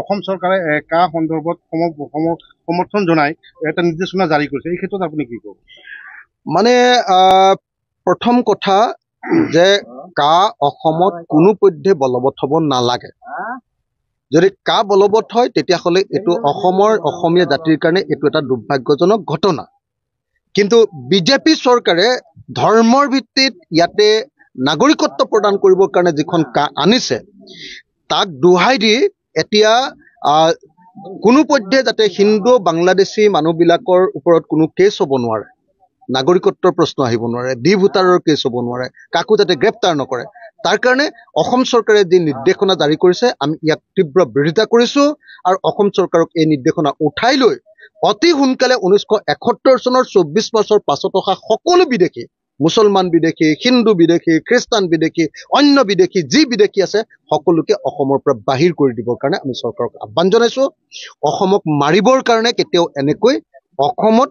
অসম চৰকাৰে কা সন্দৰ্ভত সমৰ্থন জনাই এটা নিৰ্দেশনা জাৰি কৰিছে, এই ক্ষেত্ৰত আপুনি কি ক'ব? মানে প্ৰথম কথা যে কা অসমত কোনো পধ্যে বলবৎ হ'ব নালাগে। যদি কা বলবৎ হয় তেতিয়াহ'লে এইটো অসমীয়া জাতিৰ কাৰণে এইটো এটা দুৰ্ভাগ্যজনক ঘটনা। কিন্তু বিজেপি চৰকাৰে ধৰ্মৰ ভিত্তিত ইয়াতে নাগৰিকত্ব প্ৰদান কৰিবৰ কাৰণে যিখন কা আনিছে তাক দোহাই দি এতিয়া কোনো পধ্যে যাতে হিন্দু বাংলাদেশী মানুহবিলাকৰ ওপৰত কোনো কেছ হ'ব নোৱাৰে, নাগৰিকত্বৰ প্ৰশ্ন আহিব নোৱাৰে, ডি ভোটাৰৰ কেছ হ'ব নোৱাৰে, কাকো যাতে গ্ৰেপ্তাৰ নকৰে, তাৰ কাৰণে অসম চৰকাৰে যি নিৰ্দেশনা জাৰি কৰিছে আমি ইয়াক তীব্ৰ বিৰোধিতা কৰিছোঁ। আৰু অসম চৰকাৰক এই নিৰ্দেশনা উঠাই লৈ অতি সোনকালে 1971 চনৰ 24 মাৰ্চৰ পাছত অহা সকলো বিদেশী, মুছলমান বিদেশী, হিন্দু বিদেশী, খ্ৰীষ্টান বিদেশী, অন্য বিদেশী যি বিদেশী আছে সকলোকে অসমৰ পৰা বাহিৰ কৰি দিবৰ কাৰণে আমি চৰকাৰক আহ্বান জনাইছোঁ। অসমক মাৰিবৰ কাৰণে কেতিয়াও এনেকৈ অসমত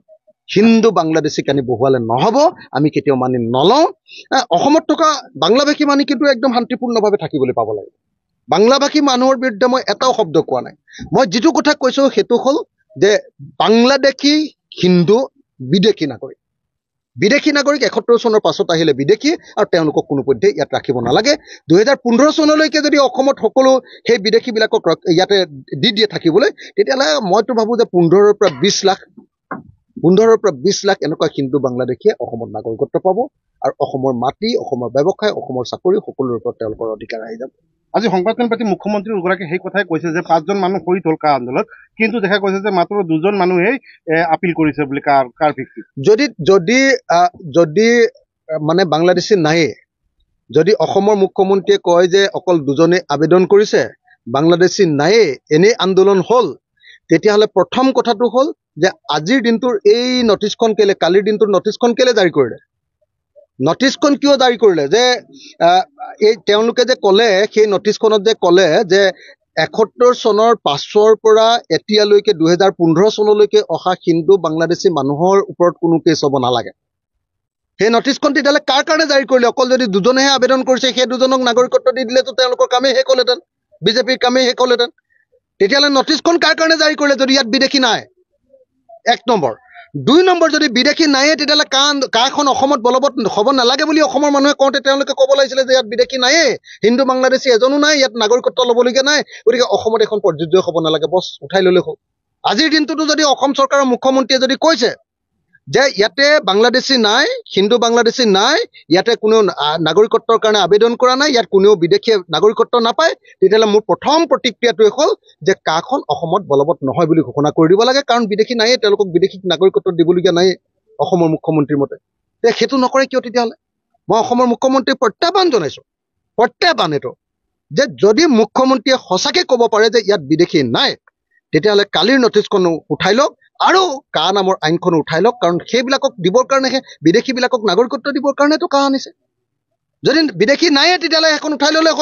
হিন্দু বাংলাদেশীক আনি বহুৱালে নহ'ব, আমি কেতিয়াও মানি নলওঁ। অসমত থকা বাংলাভাষী মানুহ কিন্তু একদম শান্তিপূৰ্ণভাৱে থাকিবলৈ পাব লাগে। বাংলাভাষী মানুহৰ বিৰুদ্ধে মই এটাও শব্দ কোৱা নাই। মই যিটো কথা কৈছোঁ সেইটো হ'ল যে বাংলাদেশী হিন্দু বিদেশী নাগৰিক 71 চনৰ পাছত আহিলে বিদেশী, আৰু তেওঁলোকক কোনো পধ্যে ইয়াত ৰাখিব নালাগে। 2015 চনলৈকে যদি অসমত সকলো সেই বিদেশীবিলাকক ইয়াতে দি দিয়ে থাকিবলৈ, তেতিয়াহ'লে মইতো ভাবোঁ যে 15ৰ পৰা 20 লাখ এনেকুৱা হিন্দু বাংলাদেশীয়ে অসমত নাগৰিকত্ব পাব, আৰু অসমৰ মাটি, অসমৰ ব্যৱসায়, অসমৰ চাকৰি সকলোৰে ওপৰত তেওঁলোকৰ অধিকাৰ আহি যাব। আজি সংবাদমেল পাতি মুখ্যমন্ত্ৰী দুগৰাকীয়ে সেই কথাই কৈছে যে 5জন মানুহ শহীদ হ'ল কা আন্দোলনত, কিন্তু দেখা গৈছে যে মাত্ৰ 2জন মানুহেই আপিল কৰিছে বুলি কাৰ ভিত্তিত। যদি মানে বাংলাদেশী নায়ে, যদি অসমৰ মুখ্যমন্ত্ৰীয়ে কয় যে অকল 2জনে আবেদন কৰিছে, বাংলাদেশী নায়ে, এনেই আন্দোলন হ'ল, তেতিয়াহ'লে প্ৰথম কথাটো হ'ল যে আজিৰ দিনটোৰ এই নটিছখন কেলে, কালিৰ দিনটোৰ নটিছখন কেলে জাৰি কৰিলে? নটিছখন কিয় জাৰি কৰিলে? যে এই তেওঁলোকে যে ক'লে, সেই নটিছখনত যে ক'লে যে 71 চনৰ পাছৰ পৰা এতিয়ালৈকে 2015 চনলৈকে অহা হিন্দু বাংলাদেশী মানুহৰ ওপৰত কোনো কেছ হ'ব নালাগে। সেই নটিছখন তেতিয়াহ'লে কাৰ কাৰণে জাৰি কৰিলে? অকল যদি 2জনেহে আবেদন কৰিছে, সেই 2জনক নাগৰিকত্ব দি দিলেতো তেওঁলোকৰ কামেই শেষ হ'লহেঁতেন, বিজেপিৰ কামেই শেষ হ'লহেঁতেন। তেতিয়াহ'লে নটিছখন কাৰ কাৰণে জাৰি কৰিলে যদি ইয়াত বিদেশী নাই? 1 নম্বৰ। 2 নম্বৰ, যদি বিদেশী নায়ে তেতিয়াহ'লে কাখন অসমত বলবৎ হ'ব নালাগে বুলি অসমৰ মানুহে কওঁতে তেওঁলোকে ক'ব লাগিছিলে যে ইয়াত বিদেশী নায়ে, হিন্দু বাংলাদেশী এজনো নাই, ইয়াত নাগৰিকত্ব ল'বলগীয়া নাই, গতিকে অসমত এখন প্ৰযোজ্য হ'ব নালাগে, বছ উঠাই ল'লে হ'ল। আজিৰ দিনটোতো যদি অসম চৰকাৰৰ মুখ্যমন্ত্ৰীয়ে যদি কৈছে যে ইয়াতে বাংলাদেশী নাই, হিন্দু বাংলাদেশী নাই, ইয়াতে কোনেও নাগৰিকত্বৰ কাৰণে আবেদন কৰা নাই, ইয়াত কোনেও বিদেশীয়ে নাগৰিকত্ব নাপায়, তেতিয়াহ'লে মোৰ প্ৰথম প্ৰতিক্ৰিয়াটোৱে হ'ল যে কাখন অসমত বলবৎ নহয় বুলি ঘোষণা কৰি দিব লাগে, কাৰণ বিদেশী নায়ে, তেওঁলোকক বিদেশীক নাগৰিকত্ব দিবলগীয়া নাই অসমৰ মুখ্যমন্ত্ৰীৰ মতে। সেইটো নকৰে কিয় তেতিয়াহ'লে? মই অসমৰ মুখ্যমন্ত্ৰীক প্ৰত্যাহ্বান জনাইছোঁ, প্ৰত্যাহ্বান এইটো, যে যদি মুখ্যমন্ত্ৰীয়ে সঁচাকৈ ক'ব পাৰে যে ইয়াত বিদেশী নাই, তেতিয়াহ'লে কালিৰ নটিছখন উঠাই লওক আৰু কা নামৰ আইনখন উঠাই লওক, কাৰণ সেইবিলাকক দিবৰ কাৰণেহে, বিদেশীবিলাকক নাগৰিকত্ব দিবৰ কাৰণেতো কা আনিছে। যদি বিদেশী নায়ে তেতিয়াহ'লে এখন উঠাই ল'লে হয়।